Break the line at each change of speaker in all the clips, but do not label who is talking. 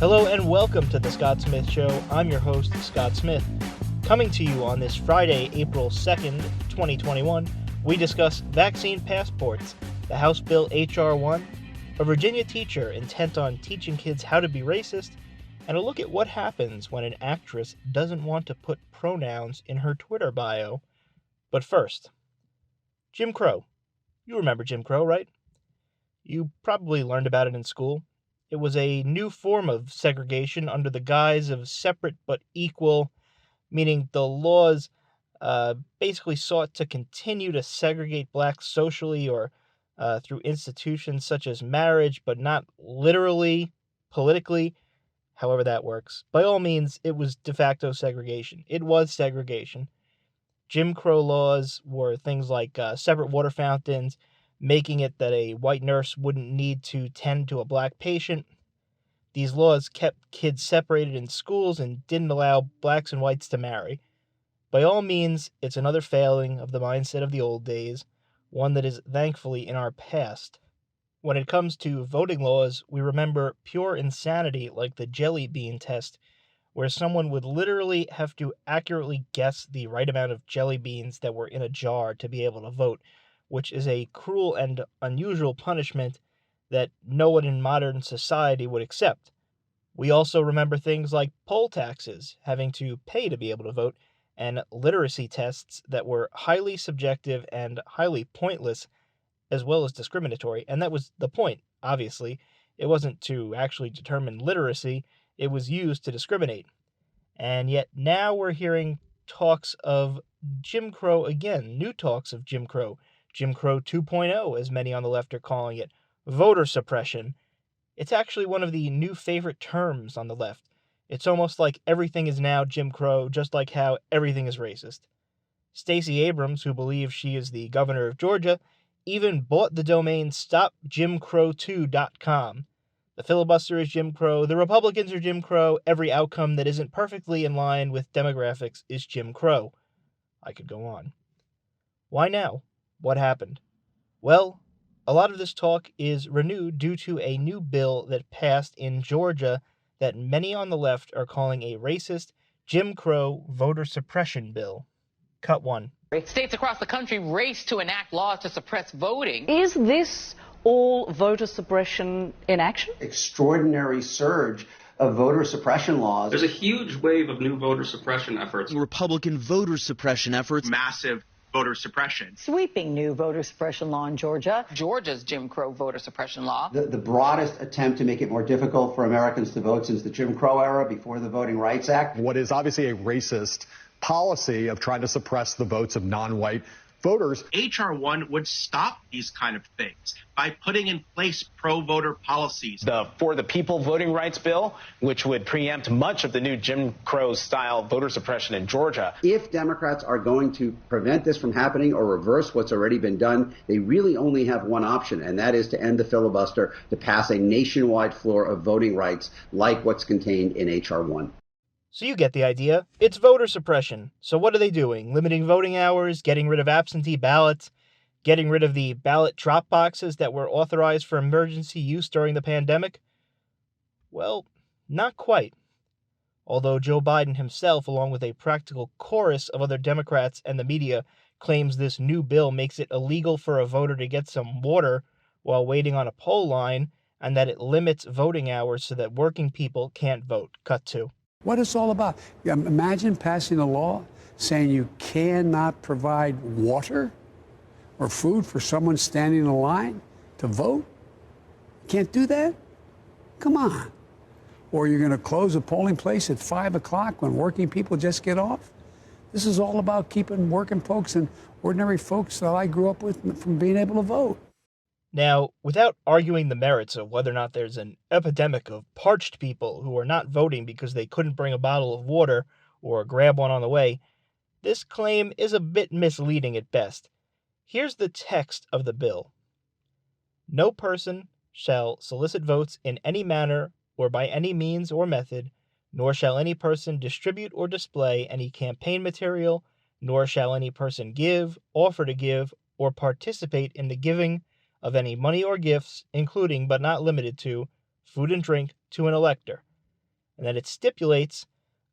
Hello and welcome to The Scott Smith Show. I'm your host, Scott Smith. Coming to you on this Friday, April 2nd, 2021, we discuss vaccine passports, the House Bill H.R. 1, a Virginia teacher intent on teaching kids how to be racist, and a look at what happens when an actress doesn't want to put pronouns in her Twitter bio. But first, Jim Crow. You remember Jim Crow, right? You probably learned about it in school. It was a new form of segregation under the guise of separate but equal, meaning the laws basically sought to continue to segregate blacks socially or through institutions such as marriage, but not literally, politically, however that works. By all means, it was de facto segregation. It was segregation. Jim Crow laws were things like separate water fountains, making it that a white nurse wouldn't need to tend to a black patient. These laws kept kids separated in schools and didn't allow blacks and whites to marry. By all means, it's another failing of the mindset of the old days, one that is thankfully in our past. When it comes to voting laws, we remember pure insanity like the jelly bean test, where someone would literally have to accurately guess the right amount of jelly beans that were in a jar to be able to vote, which is a cruel and unusual punishment that no one in modern society would accept. We also remember things like poll taxes, having to pay to be able to vote, and literacy tests that were highly subjective and highly pointless, as well as discriminatory. And that was the point, obviously. It wasn't to actually determine literacy, it was used to discriminate. And yet now we're hearing talks of Jim Crow again, new talks of Jim Crow 2.0, as many on the left are calling it, voter suppression. It's actually one of the new favorite terms on the left. It's almost like everything is now Jim Crow, just like how everything is racist. Stacey Abrams, who believes she is the governor of Georgia, even bought the domain stopjimcrow2.com. The filibuster is Jim Crow, the Republicans are Jim Crow, every outcome that isn't perfectly in line with demographics is Jim Crow. I could go on. Why now? What happened? Well, a lot of this talk is renewed due to a new bill that passed in Georgia that many on the left are calling a racist Jim Crow voter suppression bill. Cut 1.
States across the country race to enact laws to suppress voting.
Is this all voter suppression in action?
Extraordinary surge of voter suppression laws.
There's a huge wave of new voter suppression efforts.
Republican voter suppression efforts.
Massive voter suppression.
Sweeping new voter suppression law in Georgia.
Georgia's Jim Crow voter suppression law.
The broadest attempt to make it more difficult for Americans to vote since the Jim Crow era before the Voting Rights Act.
What is obviously a racist policy of trying to suppress the votes of non-white voters.
H.R. 1 would stop these kind of things by putting in place pro-voter policies.
The For the People voting rights bill, which would preempt much of the new Jim Crow-style voter suppression in Georgia.
If Democrats are going to prevent this from happening or reverse what's already been done, they really only have one option, and that is to end the filibuster, to pass a nationwide floor of voting rights like what's contained in H.R. 1.
So you get the idea. It's voter suppression. So what are they doing? Limiting voting hours, getting rid of absentee ballots, getting rid of the ballot drop boxes that were authorized for emergency use during the pandemic? Well, not quite. Although Joe Biden himself, along with a practical chorus of other Democrats and the media, claims this new bill makes it illegal for a voter to get some water while waiting on a poll line, and that it limits voting hours so that working people can't vote. Cut 2.
What it's all about. Imagine passing a law saying you cannot provide water or food for someone standing in a line to vote. Can't do that? Come on. Or you're going to close a polling place at 5 o'clock when working people just get off? This is all about keeping working folks and ordinary folks that I grew up with from being able to vote.
Now, without arguing the merits of whether or not there's an epidemic of parched people who are not voting because they couldn't bring a bottle of water or grab one on the way, this claim is a bit misleading at best. Here's the text of the bill. No person shall solicit votes in any manner or by any means or method, nor shall any person distribute or display any campaign material, nor shall any person give, offer to give, or participate in the giving of any money or gifts, including but not limited to food and drink, to an elector. and that it stipulates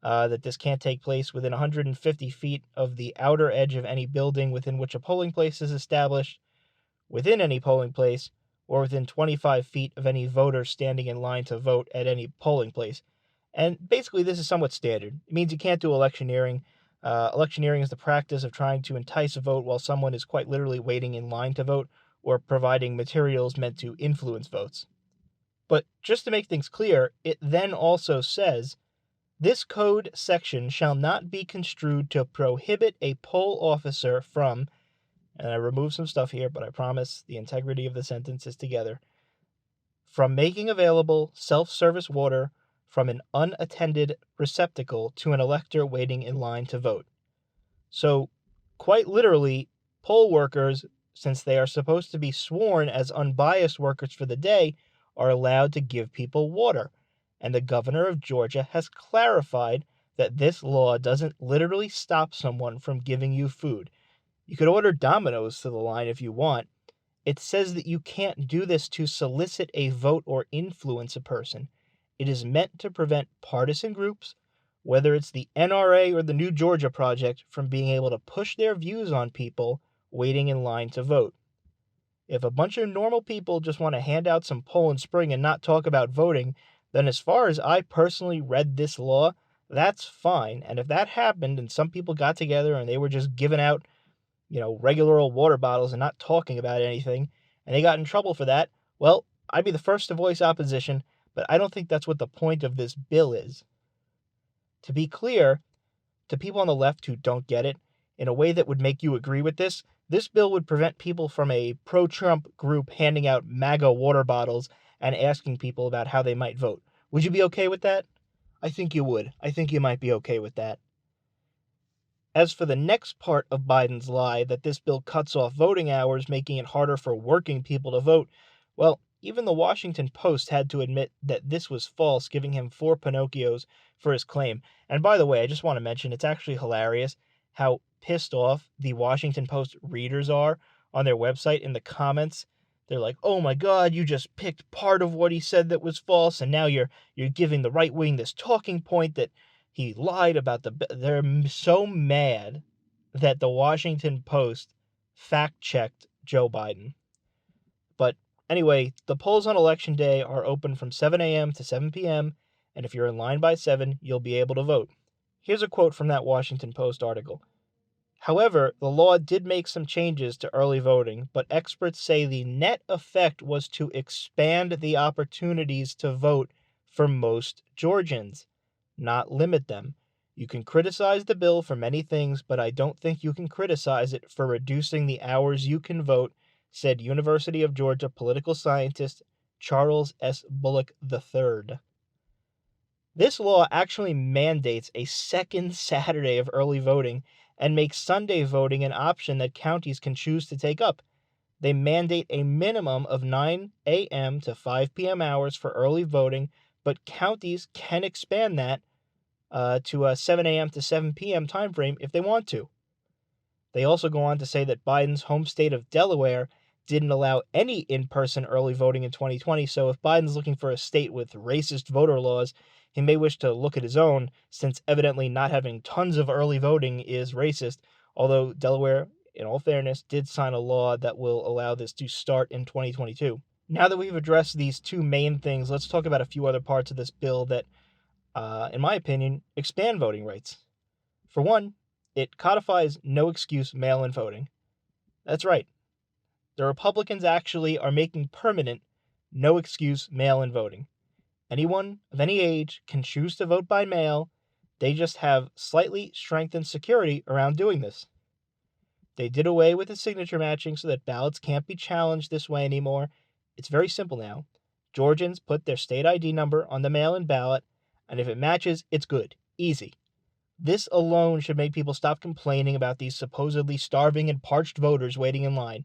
that this can't take place within 150 feet of the outer edge of any building within which a polling place is established, within any polling place, or within 25 feet of any voter standing in line to vote at any polling place. And basically, this is somewhat standard. It means you can't do electioneering. Electioneering is the practice of trying to entice a vote while someone is quite literally waiting in line to vote, or providing materials meant to influence votes. But just to make things clear, it then also says, this code section shall not be construed to prohibit a poll officer from, and I remove some stuff here, but I promise the integrity of the sentence is together, from making available self-service water from an unattended receptacle to an elector waiting in line to vote. So, quite literally, poll workers, since they are supposed to be sworn as unbiased workers for the day, are allowed to give people water. And the governor of Georgia has clarified that this law doesn't literally stop someone from giving you food. You could order Domino's to the line if you want. It says that you can't do this to solicit a vote or influence a person. It is meant to prevent partisan groups, whether it's the NRA or the New Georgia Project, from being able to push their views on people waiting in line to vote. If a bunch of normal people just want to hand out some Poland Spring and not talk about voting, then as far as I personally read this law, that's fine. And if that happened and some people got together and they were just giving out, regular old water bottles and not talking about anything, and they got in trouble for that, well, I'd be the first to voice opposition, but I don't think that's what the point of this bill is. To be clear, to people on the left who don't get it, in a way that would make you agree with this bill would prevent people from a pro-Trump group handing out MAGA water bottles and asking people about how they might vote. Would you be okay with that? I think you would. I think you might be okay with that. As for the next part of Biden's lie, that this bill cuts off voting hours, making it harder for working people to vote, well, even the Washington Post had to admit that this was false, giving him 4 Pinocchios for his claim. And by the way, I just want to mention, it's actually hilarious how pissed off the Washington Post readers are on their website in the comments. They're like, oh my God, you just picked part of what he said that was false, and now you're giving the right wing this talking point that he lied about They're so mad that the Washington Post fact-checked Joe Biden. But anyway, the polls on Election Day are open from 7 a.m. to 7 p.m., and if you're in line by 7, you'll be able to vote. Here's a quote from that Washington Post article. However, the law did make some changes to early voting, but experts say the net effect was to expand the opportunities to vote for most Georgians, not limit them. You can criticize the bill for many things, but I don't think you can criticize it for reducing the hours you can vote, said University of Georgia political scientist Charles S. Bullock III. This law actually mandates a second Saturday of early voting and makes Sunday voting an option that counties can choose to take up. They mandate a minimum of 9 a.m. to 5 p.m. hours for early voting, but counties can expand that to a 7 a.m. to 7 p.m. time frame if they want to. They also go on to say that Biden's home state of Delaware didn't allow any in-person early voting in 2020, so if Biden's looking for a state with racist voter laws, he may wish to look at his own, since evidently not having tons of early voting is racist, although Delaware, in all fairness, did sign a law that will allow this to start in 2022. Now that we've addressed these two main things, let's talk about a few other parts of this bill that, in my opinion, expand voting rights. For one, it codifies no-excuse mail-in voting. That's right. The Republicans actually are making permanent no-excuse mail-in voting. Anyone of any age can choose to vote by mail. They just have slightly strengthened security around doing this. They did away with the signature matching so that ballots can't be challenged this way anymore. It's very simple now. Georgians put their state ID number on the mail-in ballot, and if it matches, it's good. Easy. This alone should make people stop complaining about these supposedly starving and parched voters waiting in line.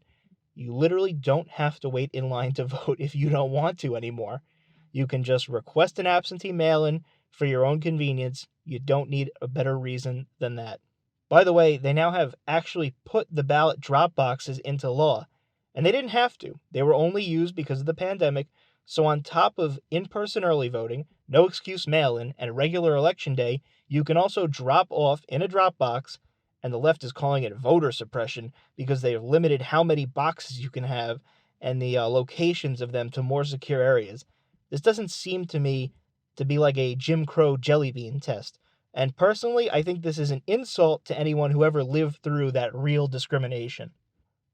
You literally don't have to wait in line to vote if you don't want to anymore. You can just request an absentee mail-in for your own convenience. You don't need a better reason than that. By the way, they now have actually put the ballot drop boxes into law, and they didn't have to. They were only used because of the pandemic, so on top of in-person early voting, no excuse mail-in, and regular election day, you can also drop off in a drop box, and the left is calling it voter suppression because they have limited how many boxes you can have and the locations of them to more secure areas. This doesn't seem to me to be like a Jim Crow jelly bean test. And personally, I think this is an insult to anyone who ever lived through that real discrimination.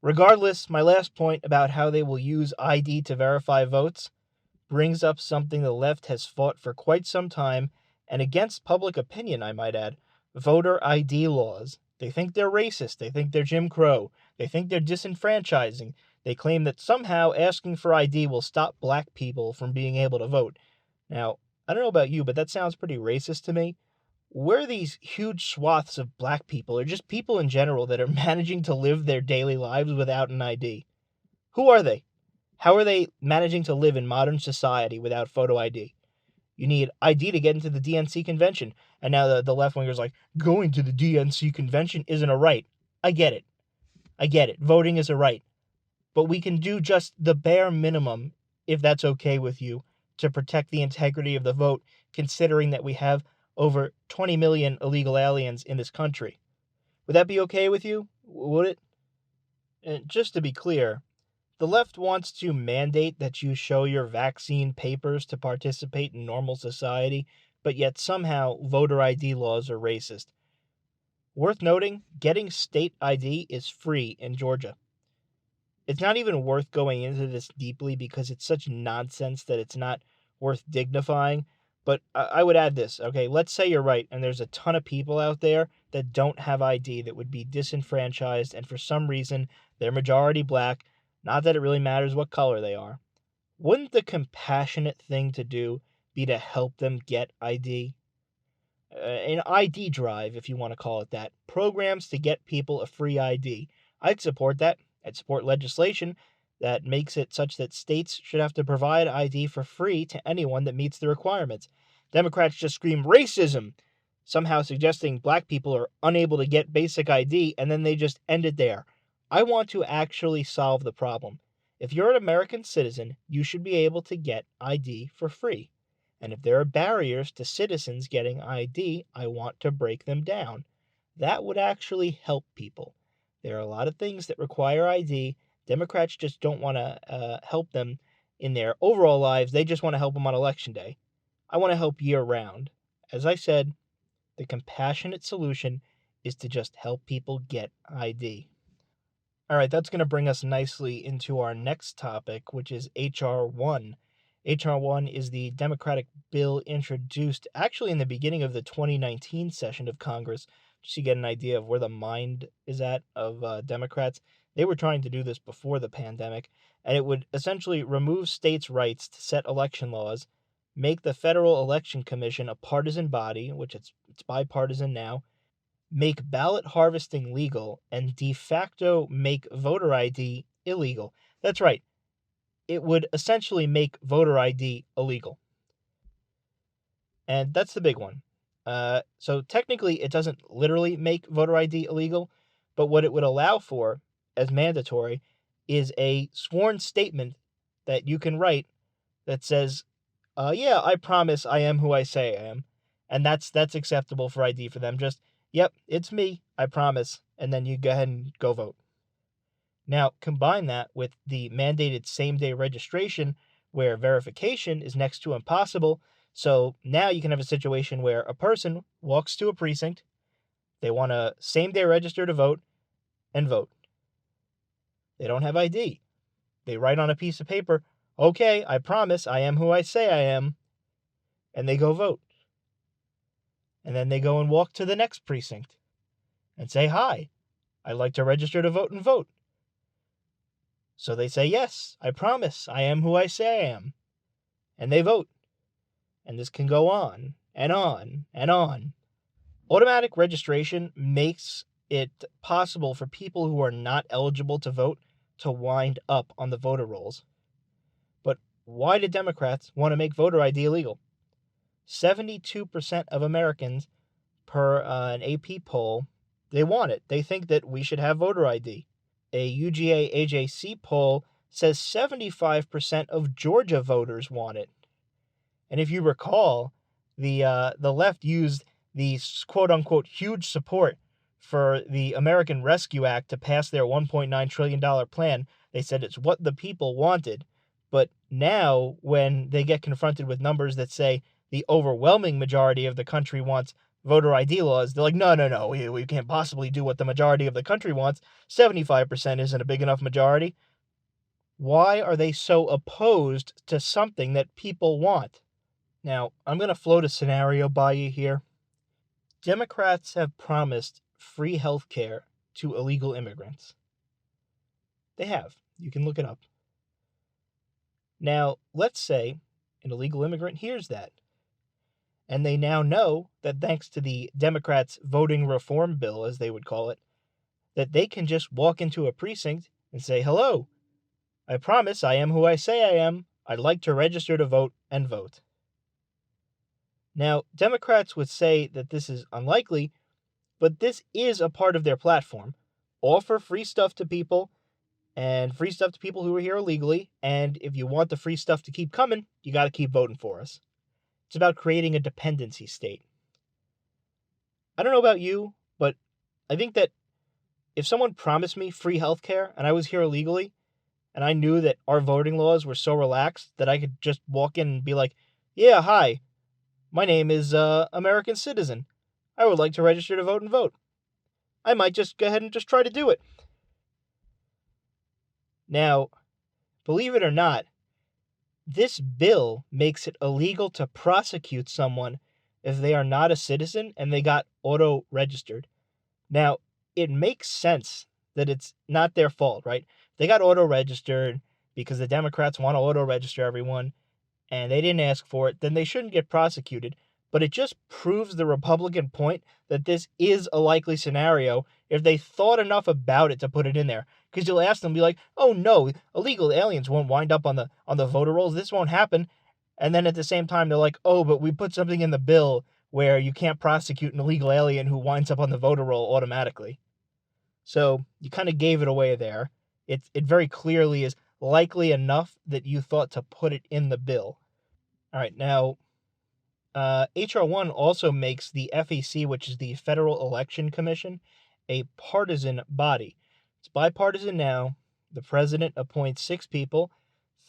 Regardless, my last point about how they will use ID to verify votes brings up something the left has fought for quite some time, and against public opinion, I might add, voter ID laws. They think they're racist, they think they're Jim Crow, they think they're disenfranchising. They claim that somehow asking for ID will stop black people from being able to vote. Now, I don't know about you, but that sounds pretty racist to me. Where are these huge swaths of black people, or just people in general, that are managing to live their daily lives without an ID? Who are they? How are they managing to live in modern society without photo ID? You need ID to get into the DNC convention. And now the left-wingers like, going to the DNC convention isn't a right. I get it. Voting is a right. But we can do just the bare minimum, if that's okay with you, to protect the integrity of the vote, considering that we have over 20 million illegal aliens in this country. Would that be okay with you? Would it? And just to be clear, the left wants to mandate that you show your vaccine papers to participate in normal society, but yet somehow voter ID laws are racist. Worth noting, getting state ID is free in Georgia. It's not even worth going into this deeply because it's such nonsense that it's not worth dignifying. But I would add this, okay? Let's say you're right, and there's a ton of people out there that don't have ID that would be disenfranchised, and for some reason, they're majority black. Not that it really matters what color they are. Wouldn't the compassionate thing to do be to help them get ID? An ID drive, if you want to call it that. Programs to get people a free ID. I'd support that. I'd support legislation that makes it such that states should have to provide ID for free to anyone that meets the requirements. Democrats just scream racism, somehow suggesting black people are unable to get basic ID, and then they just end it there. I want to actually solve the problem. If you're an American citizen, you should be able to get ID for free. And if there are barriers to citizens getting ID, I want to break them down. That would actually help people. There are a lot of things that require ID. Democrats just don't want to help them in their overall lives. They just want to help them on election day. I want to help year-round. As I said, the compassionate solution is to just help people get ID. All right, that's going to bring us nicely into our next topic, which is H.R. 1. H.R. 1 is the Democratic bill introduced actually in the beginning of the 2019 session of Congress, just to get an idea of where the mind is at of Democrats. They were trying to do this before the pandemic, and it would essentially remove states' rights to set election laws, make the Federal Election Commission a partisan body, which it's bipartisan now, make ballot harvesting legal, and de facto make voter ID illegal. That's right. It would essentially make voter ID illegal. And that's the big one. So technically, it doesn't literally make voter ID illegal, but what it would allow for as mandatory is a sworn statement that you can write that says, yeah, I promise I am who I say I am. And that's acceptable for ID for them. Just, yep, it's me, I promise. And then you go ahead and go vote. Now, combine that with the mandated same-day registration where verification is next to impossible. So now you can have a situation where a person walks to a precinct, they want to same-day register to vote, and vote. They don't have ID. They write on a piece of paper, okay, I promise I am who I say I am, and they go vote. And then they go and walk to the next precinct and say, hi, I'd like to register to vote and vote. So they say, yes, I promise I am who I say I am. And they vote. And this can go on and on and on. Automatic registration makes it possible for people who are not eligible to vote to wind up on the voter rolls. But why do Democrats want to make voter ID illegal? 72% of Americans, per an AP poll, they want it. They think that we should have voter ID. A UGA AJC poll says 75% of Georgia voters want it. And if you recall, the left used the quote-unquote huge support for the American Rescue Act to pass their $1.9 trillion plan. They said it's what the people wanted. But now, when they get confronted with numbers that say the overwhelming majority of the country wants voter ID laws, they're like, no, we can't possibly do what the majority of the country wants. 75% isn't a big enough majority. Why are they so opposed to something that people want? Now, I'm going to float a scenario by you here. Democrats have promised free health care to illegal immigrants. They have. You can look it up. Now, let's say an illegal immigrant hears that, and they now know that thanks to the Democrats' voting reform bill, as they would call it, that they can just walk into a precinct and say, hello, I promise I am who I say I am. I'd like to register to vote and vote. Now, Democrats would say that this is unlikely, but this is a part of their platform. Offer free stuff to people, and free stuff to people who are here illegally, and if you want the free stuff to keep coming, you got to keep voting for us. It's about creating a dependency state. I don't know about you, but I think that if someone promised me free healthcare and I was here illegally, and I knew that our voting laws were so relaxed that I could just walk in and be like, yeah, hi, my name is American Citizen. I would like to register to vote and vote. I might just go ahead and just try to do it. Now, believe it or not, this bill makes it illegal to prosecute someone if they are not a citizen and they got auto-registered. Now, it makes sense that it's not their fault, right? They got auto-registered because the Democrats want to auto-register everyone, and they didn't ask for it, then they shouldn't get prosecuted. But it just proves the Republican point that this is a likely scenario if they thought enough about it to put it in there. Because you'll ask them, be like, oh no, illegal aliens won't wind up on the voter rolls. This won't happen. And then at the same time, they're like, oh, but we put something in the bill where you can't prosecute an illegal alien who winds up on the voter roll automatically. So you kind of gave it away there. It very clearly is likely enough that you thought to put it in the bill. All right, now, H.R. 1 also makes the FEC, which is the Federal Election Commission, a partisan body. It's bipartisan now. The president appoints 6 people.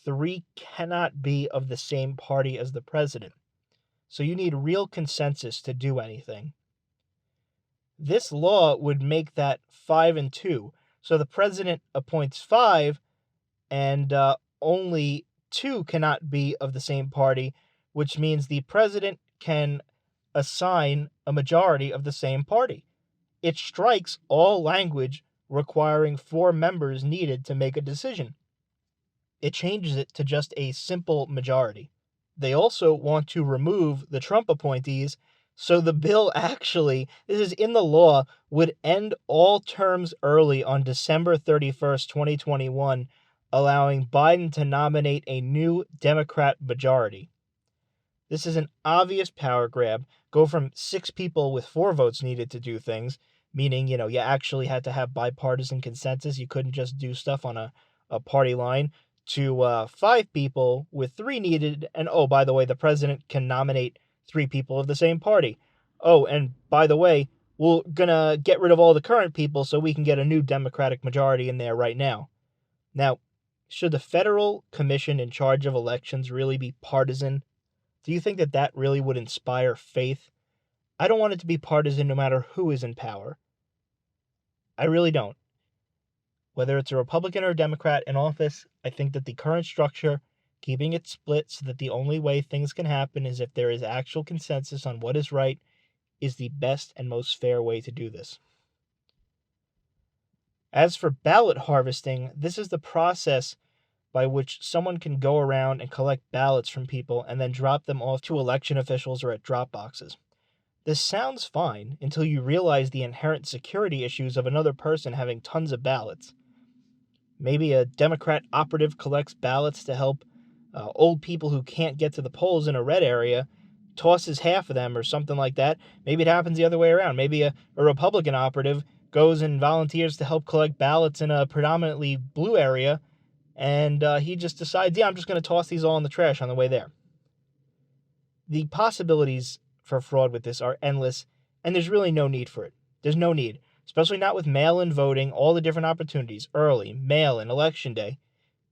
3 cannot be of the same party as the president. So you need real consensus to do anything. This law would make that 5 and 2. So the president appoints 5, and only 2 cannot be of the same party, which means the president can assign a majority of the same party. It strikes all language requiring 4 members needed to make a decision. It changes it to just a simple majority. They also want to remove the Trump appointees, so the bill actually, this is in the law, would end all terms early on December 31st, 2021, allowing Biden to nominate a new Democrat majority. This is an obvious power grab. Go from 6 people with 4 votes needed to do things, meaning, you actually had to have bipartisan consensus. You couldn't just do stuff on a party line, to 5 people with 3 needed. And, oh, by the way, the president can nominate 3 people of the same party. Oh, and by the way, we're going to get rid of all the current people so we can get a new Democratic majority in there right now. Now, should the federal commission in charge of elections really be partisan? Do you think that that really would inspire faith? I don't want it to be partisan no matter who is in power. I really don't. Whether it's a Republican or a Democrat in office, I think that the current structure, keeping it split so that the only way things can happen is if there is actual consensus on what is right, is the best and most fair way to do this. As for ballot harvesting, this is the process by which someone can go around and collect ballots from people and then drop them off to election officials or at drop boxes. This sounds fine until you realize the inherent security issues of another person having tons of ballots. Maybe a Democrat operative collects ballots to help old people who can't get to the polls in a red area, tosses half of them or something like that. Maybe it happens the other way around. Maybe a Republican operative goes and volunteers to help collect ballots in a predominantly blue area, and he just decides, yeah, I'm just going to toss these all in the trash on the way there. The possibilities for fraud with this are endless, and there's really no need for it. There's no need, especially not with mail-in voting, all the different opportunities, early, mail-in, election day.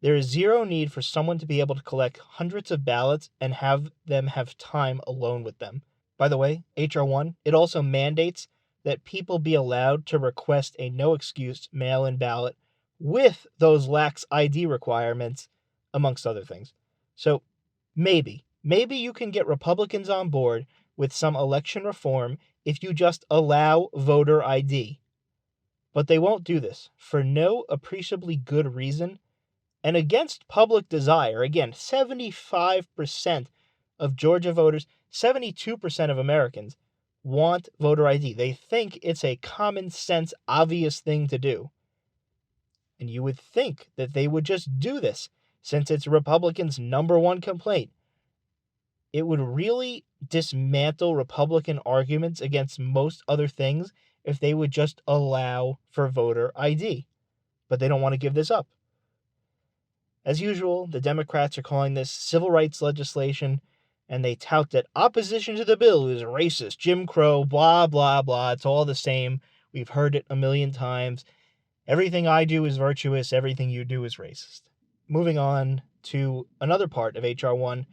There is zero need for someone to be able to collect hundreds of ballots and have them have time alone with them. By the way, H.R. 1, it also mandates that people be allowed to request a no-excuse mail-in ballot with those lax ID requirements, amongst other things. So maybe you can get Republicans on board with some election reform if you just allow voter ID. But they won't do this for no appreciably good reason and against public desire. Again, 75% of Georgia voters, 72% of Americans want voter ID. They think it's a common sense, obvious thing to do. And you would think that they would just do this since it's Republicans' number one complaint. It would really dismantle Republican arguments against most other things if they would just allow for voter ID. But they don't want to give this up. As usual, the Democrats are calling this civil rights legislation, and they tout that opposition to the bill is racist, Jim Crow, blah, blah, blah. It's all the same. We've heard it a million times. Everything I do is virtuous. Everything you do is racist. Moving on to another part of H.R. 1,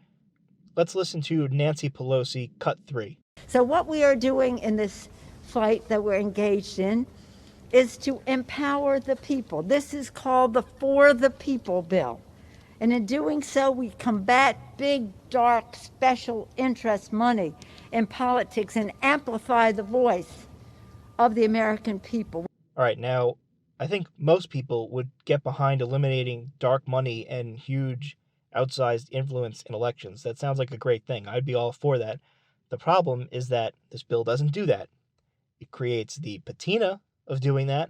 let's listen to Nancy Pelosi, cut 3.
So what we are doing in this fight that we're engaged in is to empower the people. This is called the For the People bill. And in doing so, we combat big, dark, special interest money in politics and amplify the voice of the American people.
All right, now, I think most people would get behind eliminating dark money and huge outsized influence in elections. That sounds like a great thing. I'd be all for that. The problem is that this bill doesn't do that. It creates the patina of doing that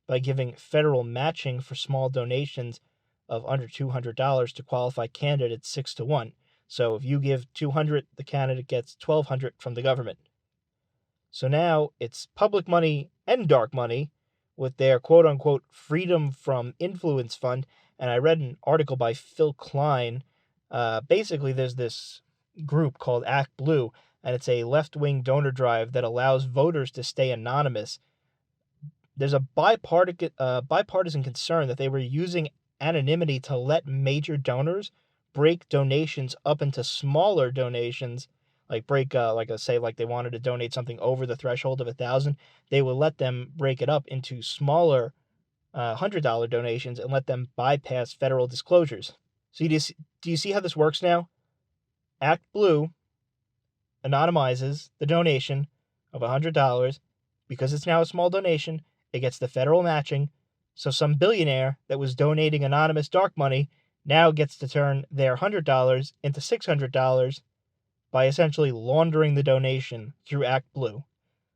by giving federal matching for small donations of under $200 to qualify candidates 6-1. So if you give $200, the candidate gets $1,200 from the government. So now it's public money and dark money with their quote-unquote Freedom from Influence Fund. And I read an article by Phil Klein. Basically, there's this group called Act Blue, and it's a left-wing donor drive that allows voters to stay anonymous. There's a bipartisan concern that they were using anonymity to let major donors break donations up into smaller donations, like say they wanted to donate something over the threshold of $1,000, they would let them break it up into smaller $100 donations and let them bypass federal disclosures. So do you see how this works now? Act Blue anonymizes the donation of $100 because it's now a small donation. It gets the federal matching. So some billionaire that was donating anonymous dark money now gets to turn their $100 into $600 by essentially laundering the donation through Act Blue.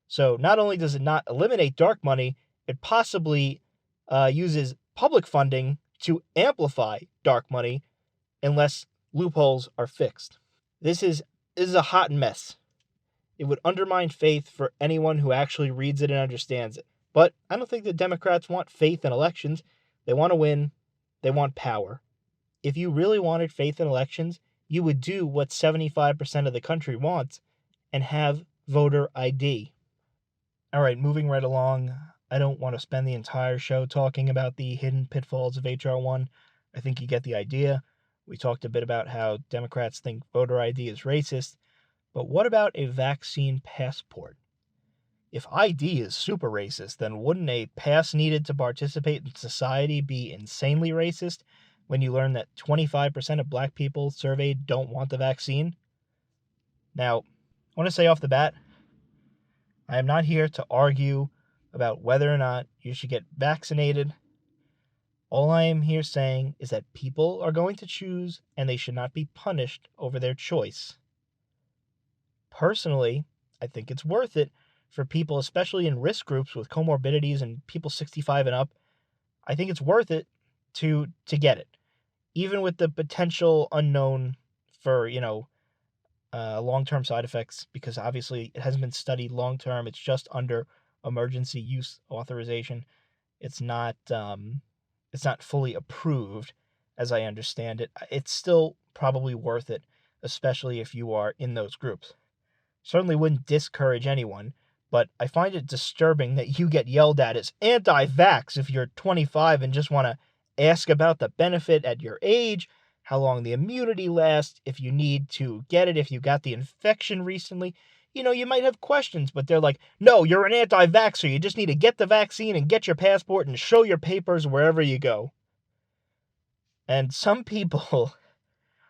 So not only does it not eliminate dark money, it possibly uses public funding to amplify dark money unless loopholes are fixed. This is a hot mess. It would undermine faith for anyone who actually reads it and understands it. But I don't think the Democrats want faith in elections. They want to win. They want power. If you really wanted faith in elections, you would do what 75% of the country wants and have voter ID. All right, moving right along. I don't want to spend the entire show talking about the hidden pitfalls of H.R. 1. I think you get the idea. We talked a bit about how Democrats think voter ID is racist. But what about a vaccine passport? If ID is super racist, then wouldn't a pass needed to participate in society be insanely racist when you learn that 25% of black people surveyed don't want the vaccine? Now, I want to say off the bat, I am not here to argue about whether or not you should get vaccinated. All I am here saying is that people are going to choose and they should not be punished over their choice. Personally, I think it's worth it for people, especially in risk groups with comorbidities and people 65 and up. I think it's worth it to get it, even with the potential unknown for, long-term side effects, because obviously it hasn't been studied long-term. It's just under emergency use authorization. It's not fully approved, as I understand it. It's still probably worth it. especially if you are in those groups. Certainly wouldn't discourage anyone, but I find it disturbing that you get yelled at as anti-vax if you're 25 and just want to ask about the benefit at your age, how long the immunity lasts, if you need to get it, if you got the infection recently. You might have questions, but they're like, no, you're an anti-vaxxer. You just need to get the vaccine and get your passport and show your papers wherever you go. And some people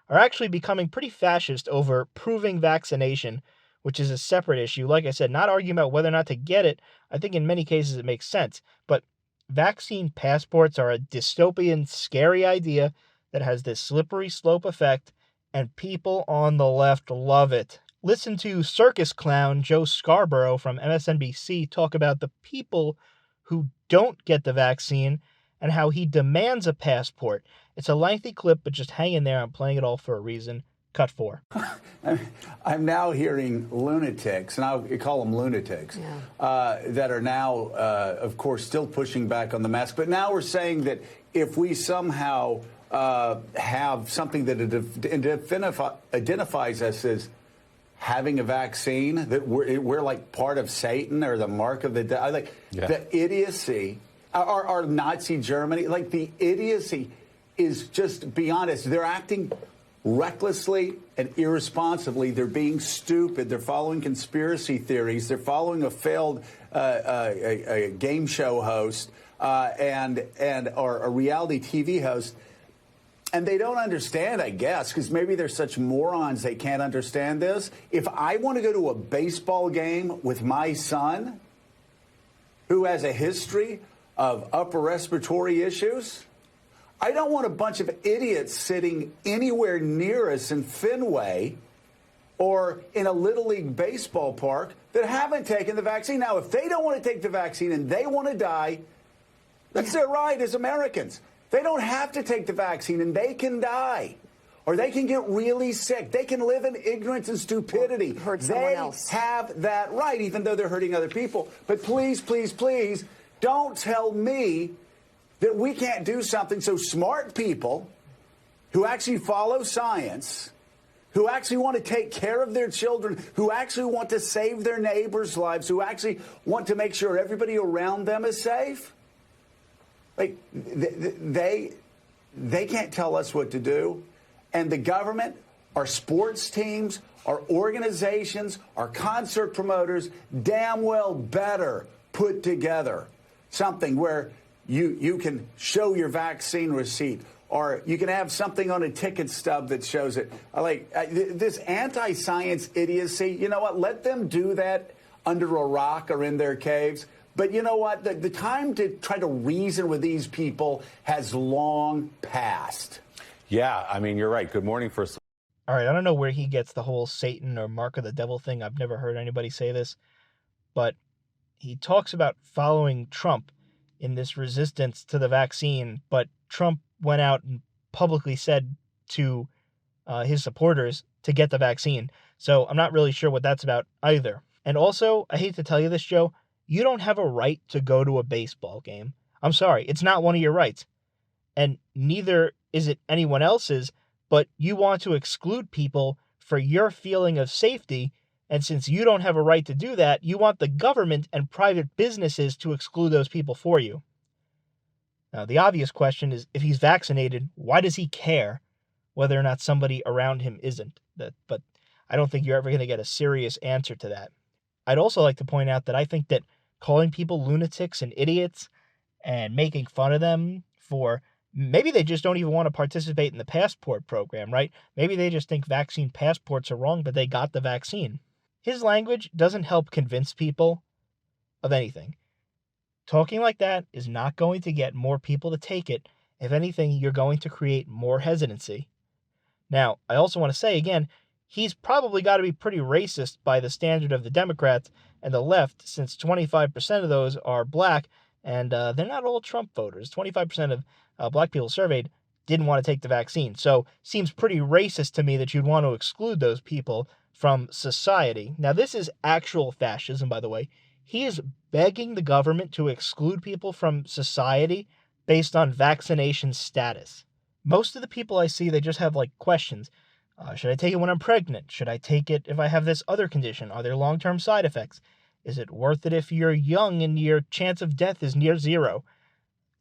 are actually becoming pretty fascist over proving vaccination, which is a separate issue. Like I said, not arguing about whether or not to get it. I think in many cases it makes sense. But vaccine passports are a dystopian, scary idea that has this slippery slope effect, and people on the left love it. Listen to circus clown Joe Scarborough from MSNBC talk about the people who don't get the vaccine and how he demands a passport. It's a lengthy clip, but just hang in there. I'm playing it all for a reason. Cut 4.
I'm now hearing lunatics, and I'll call them lunatics, that are now, of course, still pushing back on the mask. But now we're saying that if we somehow have something that identifies us as having a vaccine, that we're like part of Satan or the mark of the idiocy, our Nazi Germany, like the idiocy is just beyond us. They're acting recklessly and irresponsibly. They're being stupid. They're following conspiracy theories. They're following a failed a game show host or a reality TV host. And they don't understand, I guess, because maybe they're such morons they can't understand this. If I want to go to a baseball game with my son, who has a history of upper respiratory issues, I don't want a bunch of idiots sitting anywhere near us in Fenway or in a Little League baseball park that haven't taken the vaccine. Now, if they don't want to take the vaccine and they want to die, that's their right as Americans. They don't have to take the vaccine and they can die. Or they can get really sick. They can live in ignorance and stupidity.
Hurt someone else.
They have that right, even though they're hurting other people. But please, please, please, don't tell me that we can't do something so smart people who actually follow science, who actually want to take care of their children, who actually want to save their neighbors' lives, who actually want to make sure everybody around them is safe. Like, they can't tell us what to do. And the government, our sports teams, our organizations, our concert promoters, damn well better put together something where you can show your vaccine receipt, or you can have something on a ticket stub that shows it. This anti-science idiocy, you know what? Let them do that under a rock or in their caves. But you know what? The time to try to reason with these people has long passed.
Yeah, I mean, you're right. Good morning, first.
All right, I don't know where he gets the whole Satan or mark of the devil thing. I've never heard anybody say this. But he talks about following Trump in this resistance to the vaccine. But Trump went out and publicly said to his supporters to get the vaccine. So I'm not really sure what that's about either. And also, I hate to tell you this, Joe, you don't have a right to go to a baseball game. I'm sorry, it's not one of your rights. And neither is it anyone else's, but you want to exclude people for your feeling of safety, and since you don't have a right to do that, you want the government and private businesses to exclude those people for you. Now, the obvious question is, if he's vaccinated, why does he care whether or not somebody around him isn't? But I don't think you're ever going to get a serious answer to that. I'd also like to point out that I think that calling people lunatics and idiots and making fun of them for maybe they just don't even want to participate in the passport program, right? Maybe they just think vaccine passports are wrong, but they got the vaccine. His language doesn't help convince people of anything. Talking like that is not going to get more people to take it. If anything, you're going to create more hesitancy. Now, I also want to say again, he's probably got to be pretty racist by the standard of the Democrats and the left, since 25% of those are black, and they're not all Trump voters. 25% of black people surveyed didn't want to take the vaccine. So seems pretty racist to me that you'd want to exclude those people from society. Now, this is actual fascism, by the way. He is begging the government to exclude people from society based on vaccination status. Most of the people I see, they just have questions. Should I take it when I'm pregnant? Should I take it if I have this other condition? Are there long-term side effects? Is it worth it if you're young and your chance of death is near zero?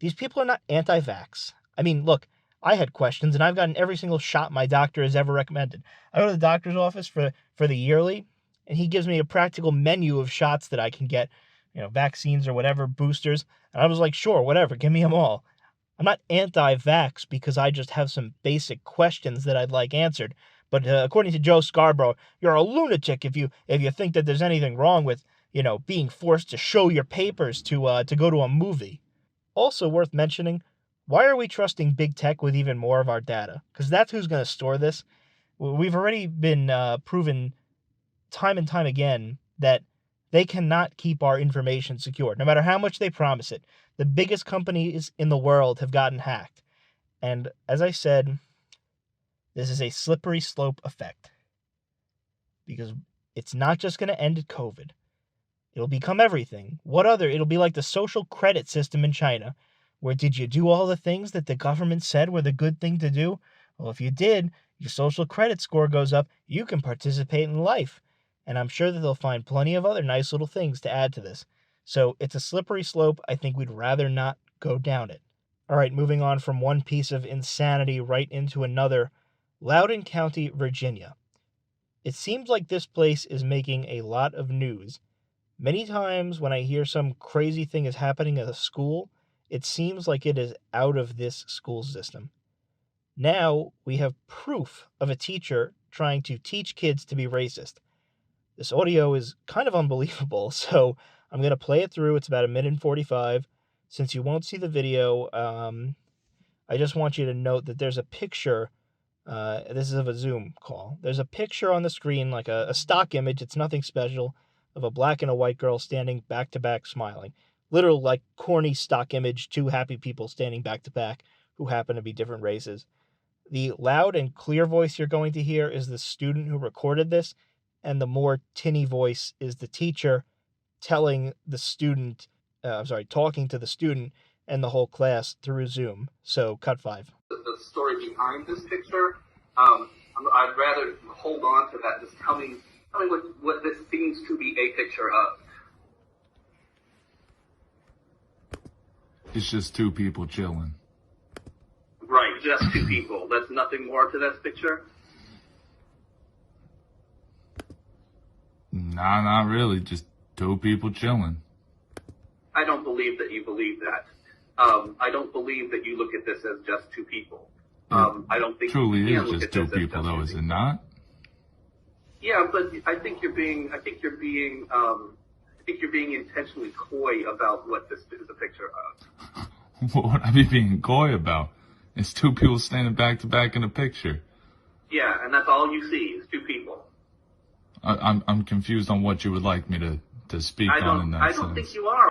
These people are not anti-vax. I mean, look, I had questions, and I've gotten every single shot my doctor has ever recommended. I go to the doctor's office for the yearly, and he gives me a practical menu of shots that I can get, vaccines or whatever, boosters. And I was like, sure, whatever, give me them all. I'm not anti-vax because I just have some basic questions that I'd like answered. But according to Joe Scarborough, you're a lunatic if you think that there's anything wrong with, being forced to show your papers to go to a movie. Also worth mentioning, why are we trusting big tech with even more of our data? Because that's who's going to store this. We've already been proven time and time again that they cannot keep our information secure, no matter how much they promise it. The biggest companies in the world have gotten hacked. And as I said, this is a slippery slope effect. Because it's not just going to end at COVID. It'll become everything. It'll be like the social credit system in China, where did you do all the things that the government said were the good thing to do? Well, if you did, your social credit score goes up, you can participate in life. And I'm sure that they'll find plenty of other nice little things to add to this. So it's a slippery slope. I think we'd rather not go down it. All right, moving on from one piece of insanity right into another. Loudoun County, Virginia. It seems like this place is making a lot of news. Many times when I hear some crazy thing is happening at a school, it seems like it is out of this school system. Now we have proof of a teacher trying to teach kids to be racist. This audio is kind of unbelievable, so I'm going to play it through. It's about 1 minute and 45. Since you won't see the video, I just want you to note that there's a picture. This is of a Zoom call. There's a picture on the screen, like a stock image. It's nothing special, of a black and a white girl standing back to back smiling. Literal, like, corny stock image, two happy people standing back to back who happen to be different races. The loud and clear voice you're going to hear is the student who recorded this, and the more tinny voice is the teacher telling the student, talking to the student and the whole class through Zoom. So, cut 5.
The story behind this picture, I'd rather hold on to that. Just tell me what this seems to be a picture of.
It's just two people chilling.
Right, just two people. There's nothing more to this picture?
Nah, not really. Just two people chilling.
I don't believe that you believe that. I don't believe that you look at this as just two people. I don't think
Truly
you
is
can look
just
at
two
this as
people,
just
though,
two
is
people.
it not?
Yeah, but I think you're being intentionally coy about what this is a picture of.
What would I be being coy about? It's two people standing back to back in a picture.
Yeah, and that's all you see is two people.
I'm confused on what you would like me to speak on in that
I
sense.
don't think you are.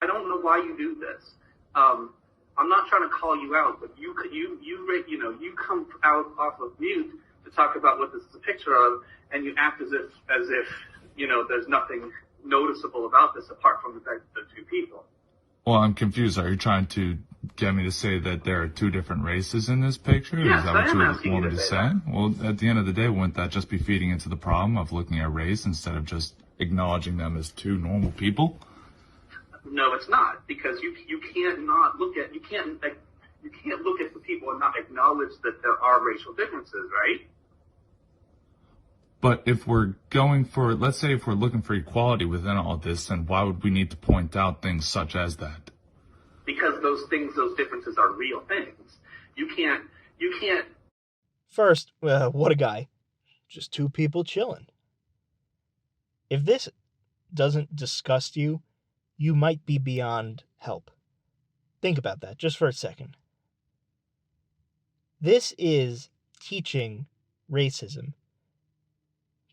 I don't know why you do this. I'm not trying to call you out, but you come out off of mute to talk about what this is a picture of, and you act as if there's nothing noticeable about this apart from the fact that they're two people.
Well, I'm confused. Are you trying to get me to say that there are two different races in this picture?
Yes,
is that
I
what
am
you
asking
want
you
me
to
to
say
say?
that.
Well, at the end of the day, wouldn't that just be feeding into the problem of looking at race instead of just acknowledging them as two normal people?
No, it's not, because you can't look at the people and not acknowledge that there are racial differences, right?
But if we're let's say if we're looking for equality within all this, then why would we need to point out things such as that?
Because those differences are real things. You can't.
First, what a guy. Just two people chilling. If this doesn't disgust you, you might be beyond help. Think about that just for a second. This is teaching racism.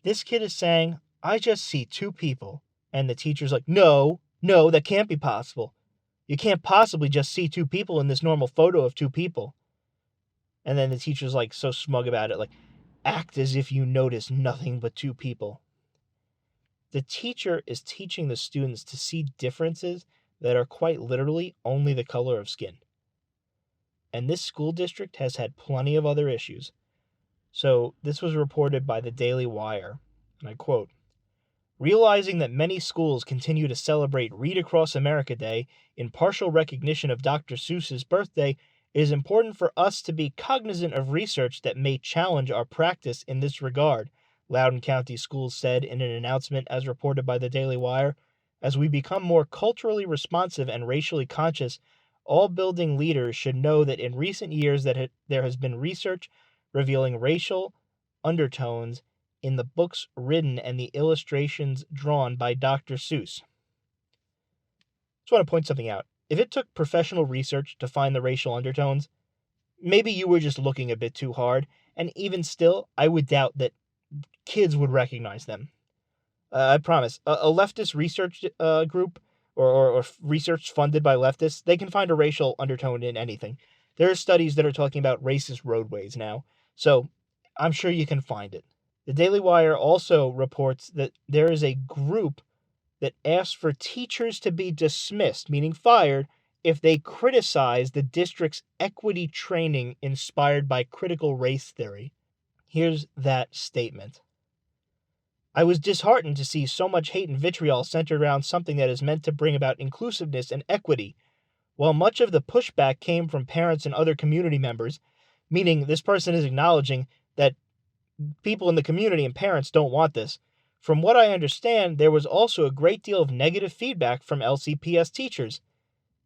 This kid is saying, I just see two people. And the teacher's like, no, that can't be possible. You can't possibly just see two people in this normal photo of two people. And then the teacher's like so smug about it, like, act as if you notice nothing but two people. The teacher is teaching the students to see differences that are quite literally only the color of skin. And this school district has had plenty of other issues. So this was reported by the Daily Wire, and I quote, "Realizing that many schools continue to celebrate Read Across America Day in partial recognition of Dr. Seuss's birthday, it is important for us to be cognizant of research that may challenge our practice in this regard," Loudoun County Schools said in an announcement as reported by the Daily Wire. "As we become more culturally responsive and racially conscious, all building leaders should know that in recent years there has been research revealing racial undertones in the books written and the illustrations drawn by Dr. Seuss." Just want to point something out. If it took professional research to find the racial undertones, maybe you were just looking a bit too hard, and even still, I would doubt that kids would recognize them. I promise. A leftist research group or research funded by leftists, they can find a racial undertone in anything. There are studies that are talking about racist roadways now, so I'm sure you can find it. The Daily Wire also reports that there is a group that asks for teachers to be dismissed, meaning fired, if they criticize the district's equity training inspired by critical race theory. Here's that statement. "I was disheartened to see so much hate and vitriol centered around something that is meant to bring about inclusiveness and equity. While much of the pushback came from parents and other community members," meaning this person is acknowledging that people in the community and parents don't want this, "from what I understand, there was also a great deal of negative feedback from LCPS teachers.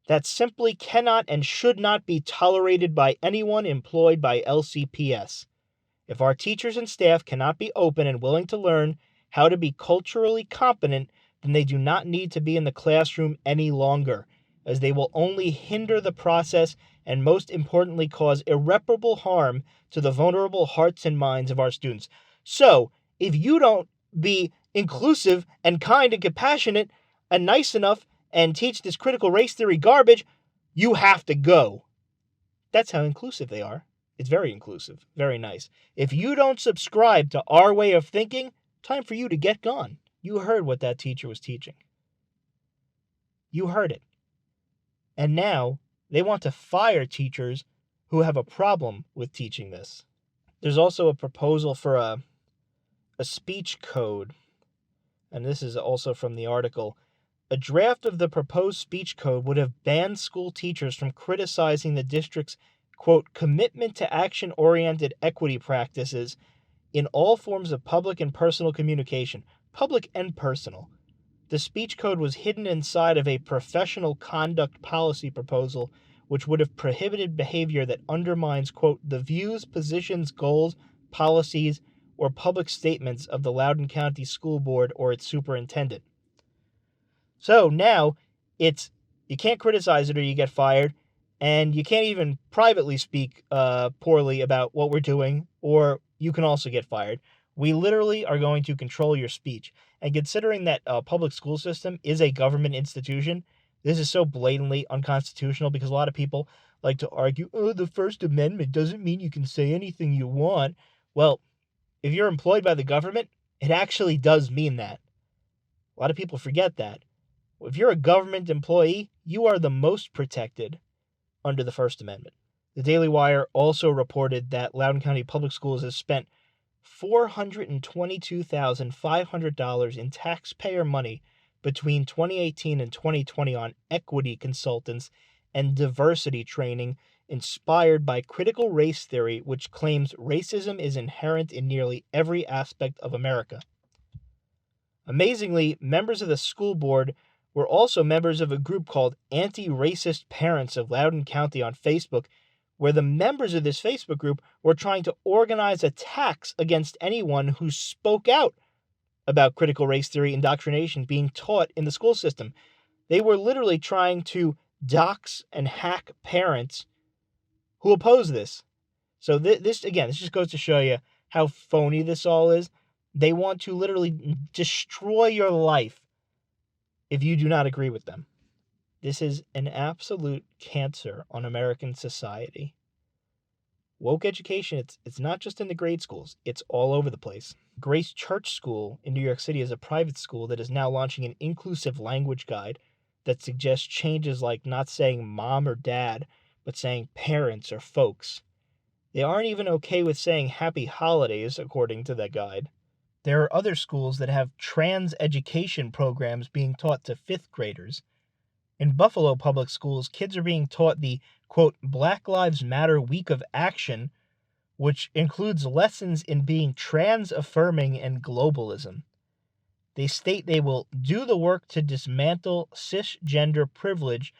That simply cannot and should not be tolerated by anyone employed by LCPS. If our teachers and staff cannot be open and willing to learn how to be culturally competent, then they do not need to be in the classroom any longer, as they will only hinder the process and most importantly cause irreparable harm to the vulnerable hearts and minds of our students." So, if you don't be inclusive and kind and compassionate and nice enough and teach this critical race theory garbage, you have to go. That's how inclusive they are. It's very inclusive, very nice. If you don't subscribe to our way of thinking, time for you to get gone. You heard what that teacher was teaching. You heard it. And now they want to fire teachers who have a problem with teaching this. There's also a proposal for a speech code, and this is also from the article. "A draft of the proposed speech code would have banned school teachers from criticizing the district's, quote, commitment to action-oriented equity practices in all forms of public and personal communication." Public and personal. The speech code was hidden inside of a professional conduct policy proposal, which would have prohibited behavior that undermines, quote, the views, positions, goals, policies, or public statements of the Loudoun County School Board or its superintendent. So now it's, you can't criticize it or you get fired, and you can't even privately speak poorly about what we're doing, or you can also get fired. We literally are going to control your speech. And considering that public school system is a government institution, this is so blatantly unconstitutional because a lot of people like to argue, oh, the First Amendment doesn't mean you can say anything you want. Well, if you're employed by the government, it actually does mean that. A lot of people forget that. If you're a government employee, you are the most protected under the First Amendment. The Daily Wire also reported that Loudoun County Public Schools has spent $422,500 in taxpayer money between 2018 and 2020 on equity consultants and diversity training inspired by critical race theory, which claims racism is inherent in nearly every aspect of America. Amazingly, members of the school board were also members of a group called Anti-Racist Parents of Loudoun County on Facebook, where the members of this Facebook group were trying to organize attacks against anyone who spoke out about critical race theory indoctrination being taught in the school system. They were literally trying to dox and hack parents who oppose this. So this just goes to show you how phony this all is. They want to literally destroy your life if you do not agree with them. This is an absolute cancer on American society. Woke education, it's not just in the grade schools, it's all over the place. Grace Church School in New York City is a private school that is now launching an inclusive language guide that suggests changes like not saying mom or dad, but saying parents or folks. They aren't even okay with saying happy holidays, according to that guide. There are other schools that have trans education programs being taught to 5th graders. In Buffalo public schools, kids are being taught the, quote, Black Lives Matter Week of Action, which includes lessons in being trans-affirming and globalism. They state they will do the work to dismantle cisgender privilege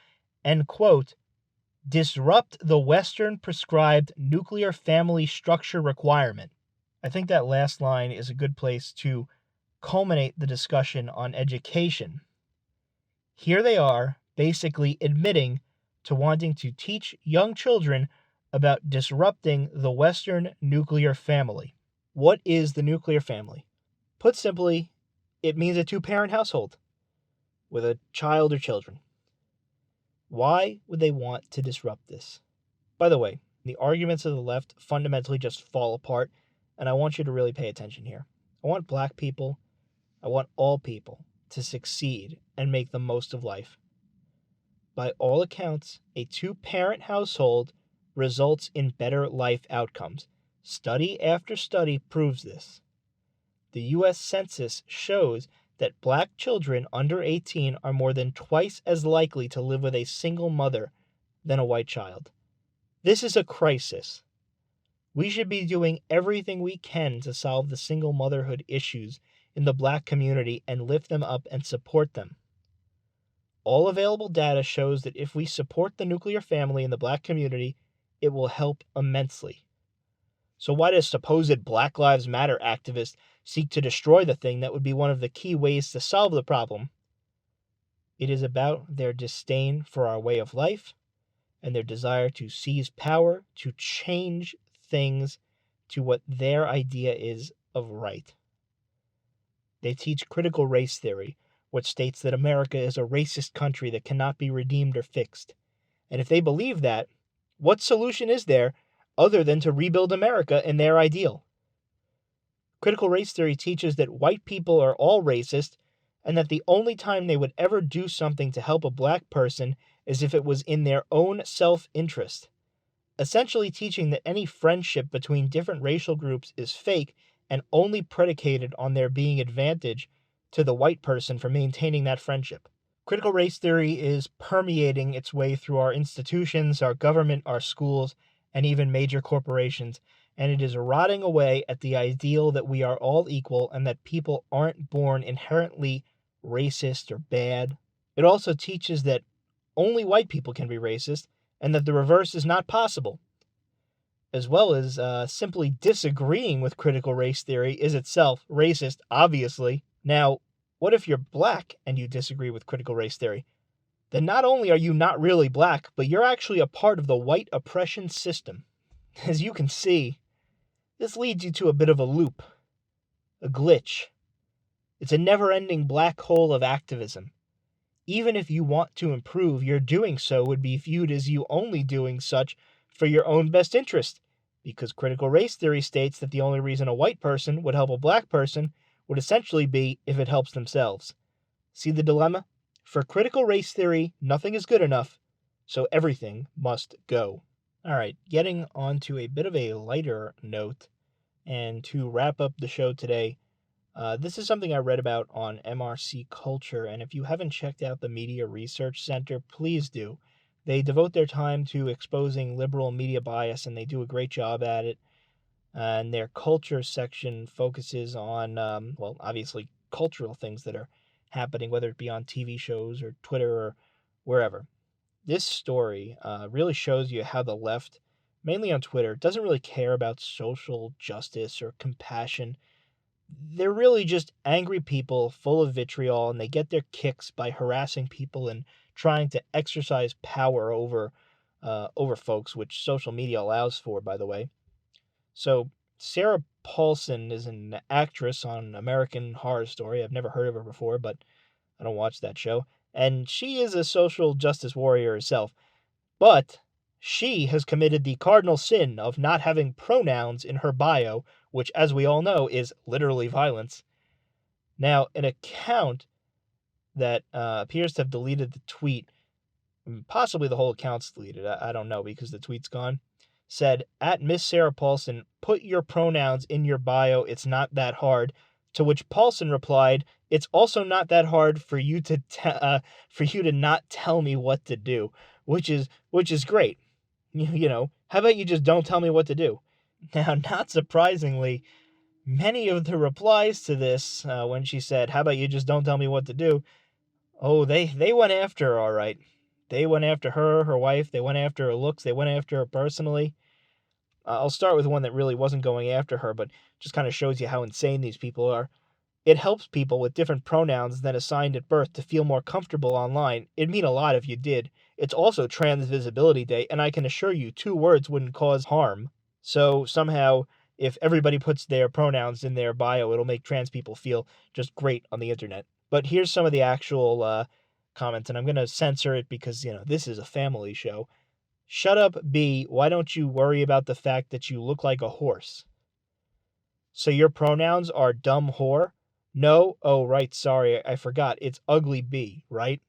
and, quote, disrupt the Western prescribed nuclear family structure requirement. I think that last line is a good place to culminate the discussion on education. Here they are, basically admitting to wanting to teach young children about disrupting the Western nuclear family. What is the nuclear family? Put simply, it means a 2-parent household with a child or children. Why would they want to disrupt this? By the way, the arguments of the left fundamentally just fall apart, and I want you to really pay attention here. I want black people, I want all people to succeed and make the most of life. By all accounts, a 2-parent household results in better life outcomes. Study after study proves this. The U.S. Census shows that black children under 18 are more than twice as likely to live with a single mother than a white child. This is a crisis. We should be doing everything we can to solve the single motherhood issues in the black community and lift them up and support them. All available data shows that if we support the nuclear family in the black community, it will help immensely. So why does supposed Black Lives Matter activists seek to destroy the thing that would be one of the key ways to solve the problem? It is about their disdain for our way of life and their desire to seize power, to change things to what their idea is of right. They teach critical race theory, which states that America is a racist country that cannot be redeemed or fixed. And if they believe that, what solution is there other than to rebuild America in their ideal? Critical race theory teaches that white people are all racist and that the only time they would ever do something to help a black person is if it was in their own self-interest, essentially teaching that any friendship between different racial groups is fake and only predicated on there being advantage to the white person for maintaining that friendship. Critical race theory is permeating its way through our institutions, our government, our schools, and even major corporations, and it is rotting away at the ideal that we are all equal and that people aren't born inherently racist or bad. It also teaches that only white people can be racist and that the reverse is not possible, as well as simply disagreeing with critical race theory is itself racist, obviously. Now, what if you're black and you disagree with critical race theory? Then not only are you not really black, but you're actually a part of the white oppression system. As you can see, this leads you to a bit of a loop, a glitch. It's a never-ending black hole of activism. Even if you want to improve, your doing so would be viewed as you only doing such for your own best interest, because critical race theory states that the only reason a white person would help a black person would essentially be if it helps themselves. See the dilemma? For critical race theory, nothing is good enough, so everything must go. All right, getting on to a bit of a lighter note, and to wrap up the show today, this is something I read about on MRC Culture, and if you haven't checked out the Media Research Center, please do. They devote their time to exposing liberal media bias, and they do a great job at it. And their culture section focuses on, obviously cultural things that are happening, whether it be on TV shows or Twitter or wherever. This story really shows you how the left, mainly on Twitter, doesn't really care about social justice or compassion. They're really just angry people full of vitriol, and they get their kicks by harassing people and trying to exercise power over folks, which social media allows for, by the way. So Sarah Paulson is an actress on American Horror Story. I've never heard of her before, but I don't watch that show. And she is a social justice warrior herself. But she has committed the cardinal sin of not having pronouns in her bio, which, as we all know, is literally violence. Now, an account that appears to have deleted the tweet, possibly the whole account's deleted, I don't know, because the tweet's gone, said, at Miss Sarah Paulson, put your pronouns in your bio. It's not that hard. To which Paulson replied, it's also not that hard for you to not tell me what to do, which is great. You know, how about you just don't tell me what to do? Now, not surprisingly, many of the replies to this, when she said, how about you just don't tell me what to do? Oh, they went after her, all right. They went after her wife. They went after her looks. They went after her personally. I'll start with one that really wasn't going after her, but just kind of shows you how insane these people are. It helps people with different pronouns than assigned at birth to feel more comfortable online. It'd mean a lot if you did. It's also Trans Visibility Day, and I can assure you 2 words wouldn't cause harm. So somehow, if everybody puts their pronouns in their bio, it'll make trans people feel just great on the internet. But here's some of the actual comments, and I'm going to censor it because, you know, this is a family show. Shut up, B. Why don't you worry about the fact that you look like a horse? So your pronouns are dumb whore? No? Oh, right, sorry, I forgot. It's ugly B, right?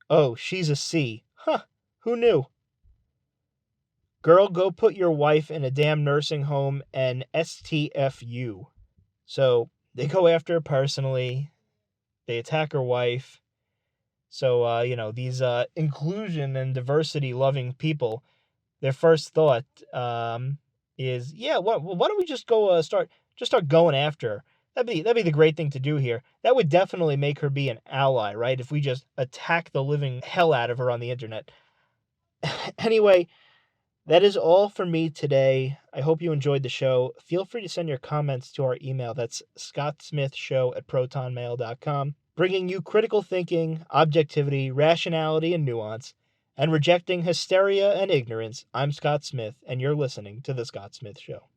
Oh, she's a C. Huh, who knew? Girl, go put your wife in a damn nursing home and STFU. So they go after her personally. They attack her wife. So, you know, these inclusion and diversity-loving people, their first thought is, yeah, why don't we just go start going after her? That'd be the great thing to do here. That would definitely make her be an ally, right? If we just attack the living hell out of her on the internet. Anyway, that is all for me today. I hope you enjoyed the show. Feel free to send your comments to our email. That's scottsmithshow@protonmail.com. Bringing you critical thinking, objectivity, rationality, and nuance, and rejecting hysteria and ignorance. I'm Scott Smith, and you're listening to The Scott Smith Show.